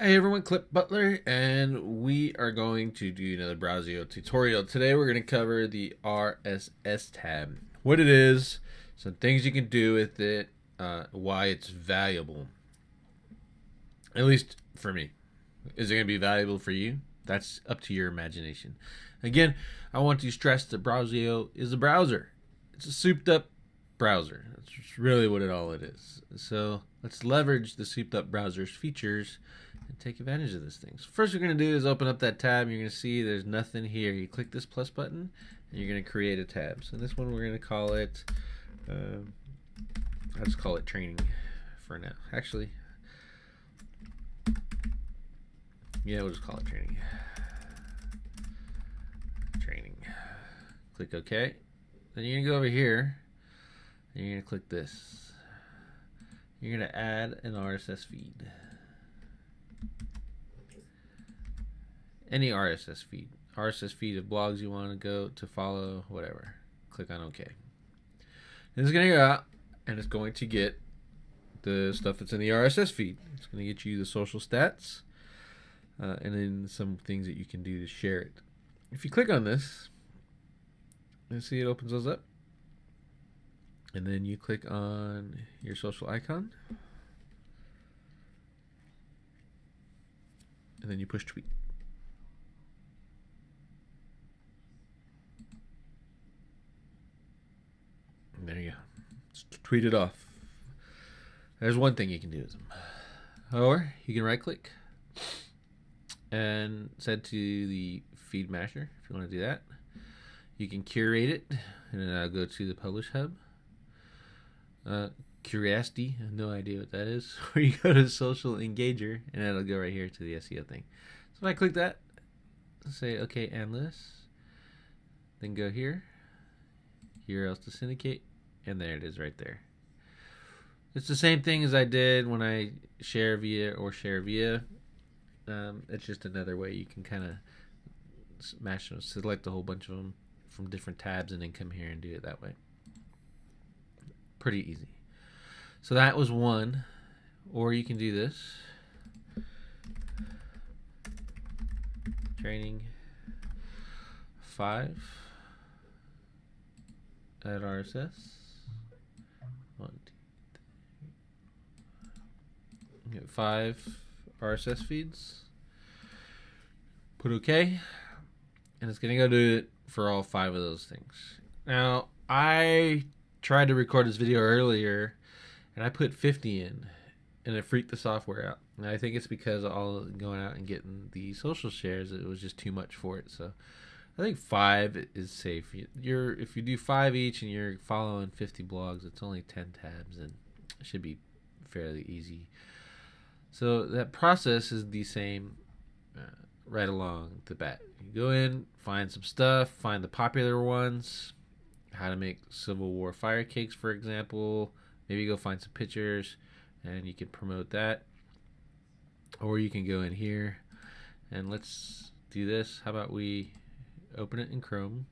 Hey everyone, Clint Butler, and we are going to do another BrowSEO tutorial. Today we're going to cover the RSS tab, what it is, some things you can do with it, why it's valuable. At least for me. Is it going to be valuable for you? That's up to your imagination. Again, I want to stress that BrowSEO is a browser. It's a souped up browser. That's really what it is. So let's leverage the souped up browser's features and take advantage of these things. First we're going to do is open up that tab. You're going to see there's nothing here. You click this plus button and you're going to create a tab. So this one we're going to call it, I'll just call it training for now. Actually, yeah, we'll just call it training. Click OK. Then you're going to go over here and you're going to click this. You're going to add an RSS feed. Any RSS feed. RSS feed of blogs you want to go to follow, whatever. Click on OK. And it's going to go out and it's going to get the stuff that's in the RSS feed. It's going to get you the social stats and then some things that you can do to share it. If you click on this, you see it opens those up. And then you click on your social icon. And then you push tweet. And there you go. Just tweet it off. There's one thing you can do with them. Or you can right click and send to the feed masher if you want to do that. You can curate it and then I'll go to the publish hub. Curiosity, I have no idea what that is. Or you go to social engager and it'll go right here to the SEO thing. So if I click that, say okay and list, then go here, URLs to syndicate, and there it is right there. It's the same thing as I did when I share via or share via. It's just another way you can kind of smash them, select a whole bunch of them from different tabs and then come here and do it that way. Pretty easy. So that was one. Or you can do this. Training 5 at RSS. 1, 2, 3. Get 5 RSS feeds. Put OK. And it's going to go do it for all 5 of those things. Now, I tried to record this video earlier and I put 50 in and it freaked the software out. And I think it's because of all going out and getting the social shares, it was just too much for it. So I think 5 is safe. If you do 5 each and you're following 50 blogs, it's only 10 tabs and it should be fairly easy. So that process is the same right along the bat. You go in, find some stuff, find the popular ones, how to make Civil War fire cakes, for example. Maybe go find some pictures and you can promote that. Or you can go in here and let's do this. How about we open it in Chrome.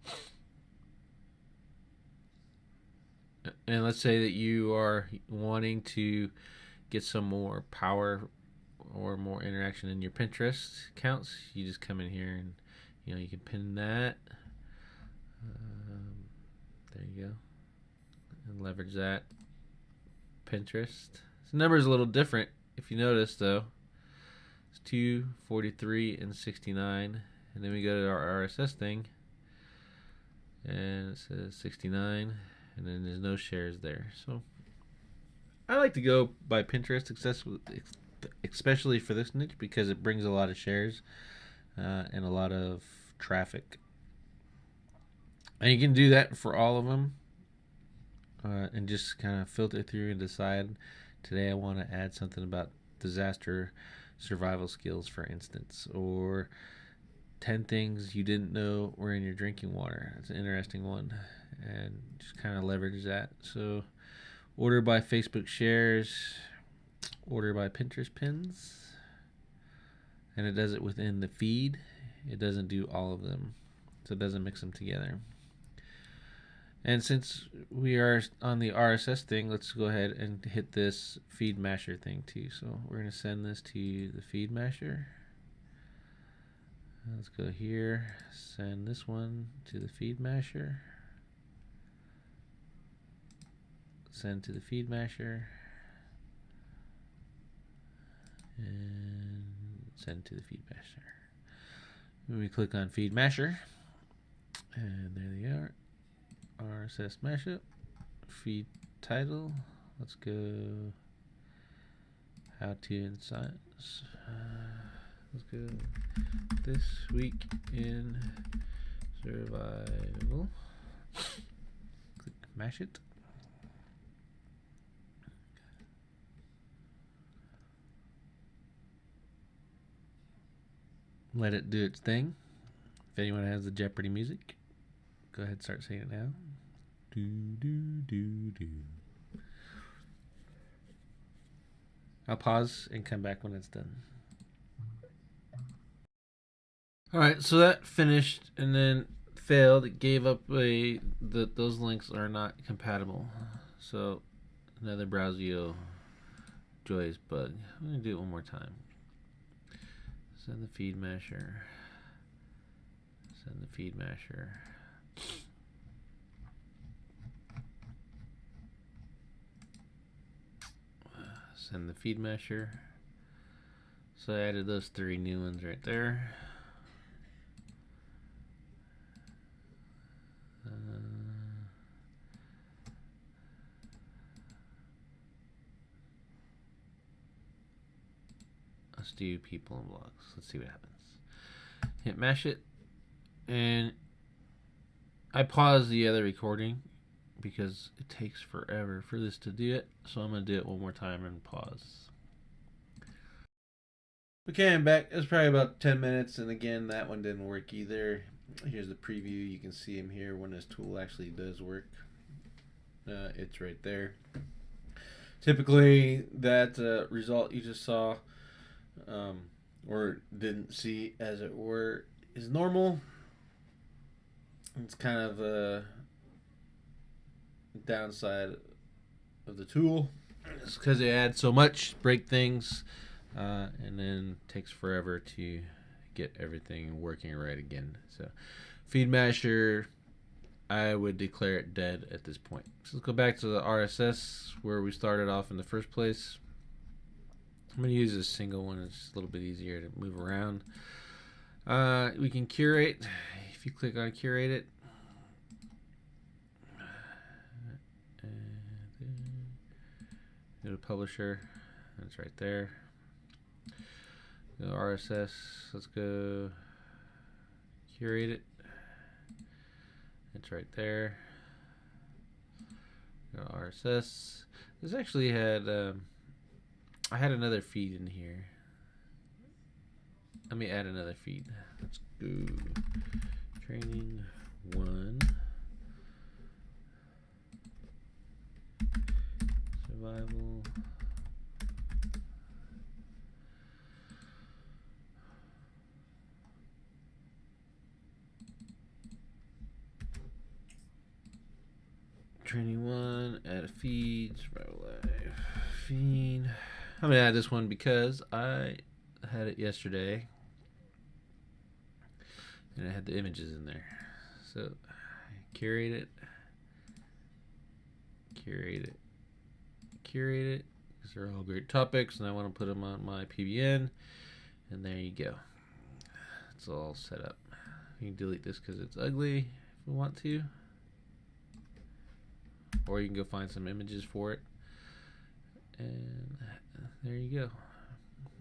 And let's say that you are wanting to get some more power or more interaction in your Pinterest accounts. You just come in here and you can pin that. There you go. And leverage that. Pinterest. The number is a little different if you notice though. It's 2, 43, and 69. And then we go to our RSS thing. And it says 69. And then there's no shares there. So I like to go by Pinterest, especially for this niche, because it brings a lot of shares and a lot of traffic. And you can do that for all of them and just kind of filter through and decide, today I want to add something about disaster survival skills, for instance, or 10 things you didn't know were in your drinking water. That's an interesting one, and just kind of leverage that. So order by Facebook shares, order by Pinterest pins, and it does it within the feed. It doesn't do all of them, so it doesn't mix them together. And since we are on the RSS thing, let's go ahead and hit this feed masher thing too. So we're going to send this to the feed masher. Let's go here, send this one to the feed masher. Send to the feed masher. And send to the feed masher. When we click on feed masher, and there they are. RSS mashup, feed title. Let's go how to inside. Let's go this week in survival. Click mash it. Let it do its thing. If anyone has the Jeopardy music, go ahead and start saying it now. Do, do, do, do. I'll pause and come back when it's done. Alright, so that finished and then failed. It gave up those links are not compatible. So another BrowSEO Joy's bug. I'm going to do it one more time. Send the feed masher. Send the feed masher. Send the feed masher. So I added those 3 new ones right there. Let's do people and blogs. Let's see what happens. Hit mash it, and I paused the other recording because it takes forever for this to do it. So I'm gonna do it one more time and pause. Okay, I'm back. It was probably about 10 minutes, and again, that one didn't work either. Here's the preview. You can see him here when this tool actually does work. It's right there. Typically, that result you just saw, or didn't see as it were, is normal. It's kind of a downside of the tool. It's because it adds so much, break things, and then takes forever to get everything working right again. So feed masher, I would declare it dead at this point. So let's go back to the RSS where we started off in the first place. I'm going to use a single one. It's a little bit easier to move around. We can curate. If you click on curate it, go to publisher. It's right there. Go RSS. Let's go curate it. It's right there. Go RSS. This actually had I had another feed in here. Let me add another feed. Let's go training 1 survival. Training 1, add a feed, survival live feed. I'm gonna add this one because I had it yesterday and I had the images in there. So curate it, because they're all great topics and I want to put them on my PBN, and there you go. It's all set up. You can delete this because it's ugly if we want to, or you can go find some images for it, and there you go.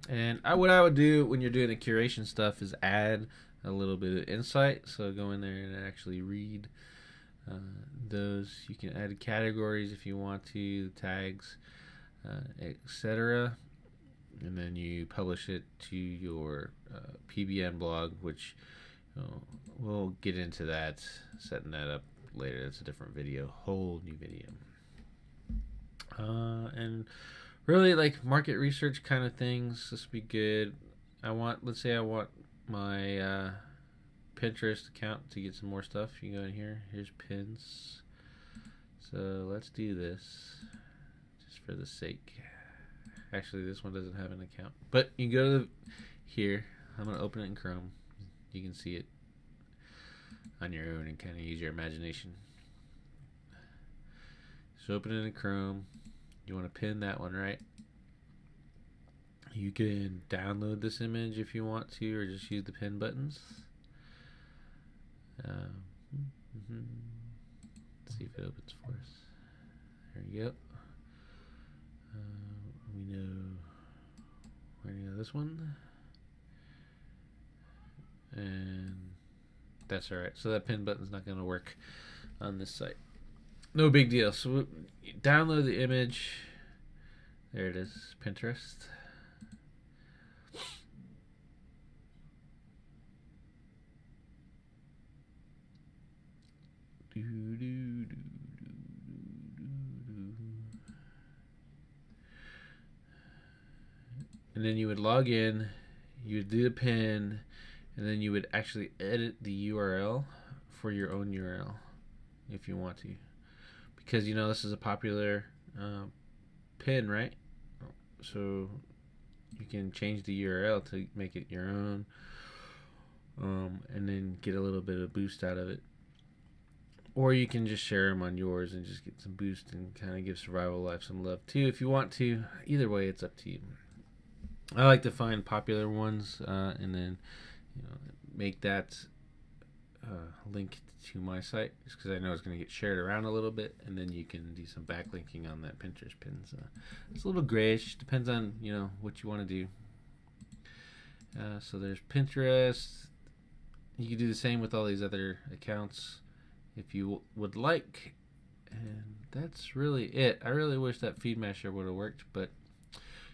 And what I would do when you're doing the curation stuff is add a little bit of insight. So go in there and actually read those. You can add categories if you want to, tags, etc. And then you publish it to your PBN blog, which we'll get into that, setting that up later. That's a different video, whole new video. And really, like market research kind of things, this would be good. Let's say I want my Pinterest account to get some more stuff. You go in here. Here's pins. So let's do this just for the sake. Actually, this one doesn't have an account, but you go to here. I'm going to open it in Chrome. You can see it on your own and kind of use your imagination. So open it in Chrome. You want to pin that one, right? You can download this image if you want to, or just use the pin buttons. Let's see if it opens for us. There you go. We know this one, and that's all right. So that pin button's not going to work on this site. No big deal. So download the image. There it is, Pinterest. And then you would log in, you would do the pin, and then you would actually edit the URL for your own URL if you want to. Because you know this is a popular pin, right? So you can change the URL to make it your own, and then get a little bit of boost out of it. Or you can just share them on yours and just get some boost and kind of give Survival Life some love too if you want to. Either way, it's up to you. I like to find popular ones and then make that link to my site, just because I know it's going to get shared around a little bit, and then you can do some backlinking on that Pinterest pin. So it's a little grayish, depends on what you want to do. So there's Pinterest. You can do the same with all these other accounts if you would like, and that's really it. I really wish that Feed Masher would have worked, but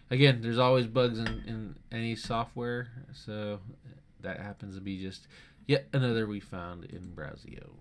again, there's always bugs in any software, so that happens to be just yet another we found in BrowSEO.